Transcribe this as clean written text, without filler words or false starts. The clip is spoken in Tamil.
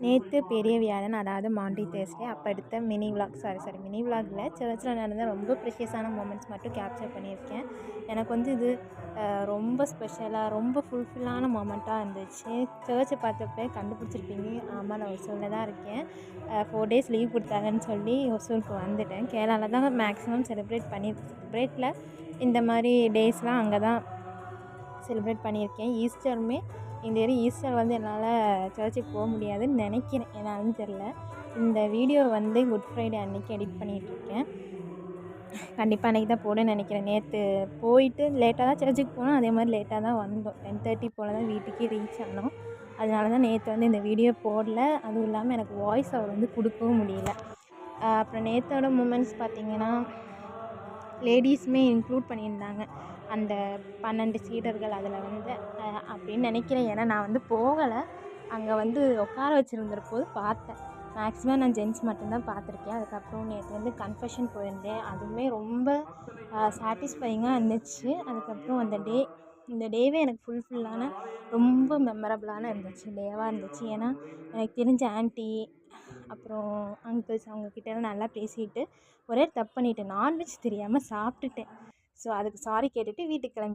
நேற்று பெரிய வியாழன், அதாவது மாண்டி தேர்ஸ்டே அப்போ எடுத்த மினி விலாக் மினி விலாகில் சர்ச்சில் நடந்த ரொம்ப ப்ரெஷியஸான மூமெண்ட்ஸ் மட்டும் கேப்சர் பண்ணியிருக்கேன். எனக்கு வந்து இது ரொம்ப ஸ்பெஷலாக ரொம்ப ஃபுல்ஃபில்லான மொமெண்ட்டாக இருந்துச்சு. சர்ச்சை பார்த்தப்ப கண்டுபிடிச்சிருப்பீங்க. ஆமாம், நான் ஒசூரில் தான் இருக்கேன். 4 டேஸ் லீவ் கொடுத்தாங்கன்னு சொல்லி ஒசூருக்கு வந்துட்டேன். கேரளாவில் தான் மேக்ஸிமம் செலிப்ரேட்டில் இந்த மாதிரி டேஸ்லாம் அங்கே தான் செலிப்ரேட் பண்ணியிருக்கேன். ஈஸ்டருமே இந்த இயர் ஈஸ்டர் வந்து என்னால் சர்ச்சுக்கு போக முடியாதுன்னு நினைக்கிறேன், என்னாலும் தெரில. இந்த வீடியோ வந்து குட் ஃப்ரைடே அன்றைக்கி எடிட் பண்ணிகிட்ருக்கேன். கண்டிப்பாக அன்றைக்கி தான் போடுன்னு நினைக்கிறேன். நேற்று போயிட்டு லேட்டாக தான் சர்ச்சுக்கு போனோம், அதே மாதிரி லேட்டாக தான் வந்தோம். 10:30 போல் தான் வீட்டுக்கே ரீச் ஆனோம். அதனால தான் நேற்று வந்து இந்த வீடியோ போடல. அதுவும் இல்லாமல் எனக்கு வாய்ஸ் ஓவர் வந்து கொடுக்கவும் முடியல. அப்புறம் நேற்றோட மூமெண்ட்ஸ் பார்த்திங்கன்னா, லேடீஸுமே இன்க்ளூட் பண்ணியிருந்தாங்க. அந்த 12 சீடர்கள் அதில் வந்து அப்படின்னு நினைக்கிறேன். ஏன்னா நான் வந்து போகலை, அங்கே வந்து உட்கார வச்சுருந்துருப்போது பார்த்தேன். மேக்ஸிமம் நான் ஜென்ட்ஸ் மட்டும்தான் பார்த்துருக்கேன். அதுக்கப்புறம் நேற்று வந்து கன்ஃபெஷன் போயிருந்தேன். அதுவுமே ரொம்ப சாட்டிஸ்ஃபையிங்காக இருந்துச்சு. அதுக்கப்புறம் இந்த டேவே எனக்கு ஃபுல்ஃபில்லான ரொம்ப மெமரபிளான டேவாக இருந்துச்சு. ஏன்னா எனக்கு தெரிஞ்ச ஆன்ட்டி அப்புறம் அங்கிள்ஸ் அவங்கக்கிட்டலாம் நல்லா பேசிட்டு ஒரே தப்பு பண்ணிவிட்டேன். நான்வெஜ் தெரியாமல் சாப்பிட்டுட்டேன். ஸோ அதுக்கு சாரி கேட்டுட்டு வீட்டுக்கு கிளம்பி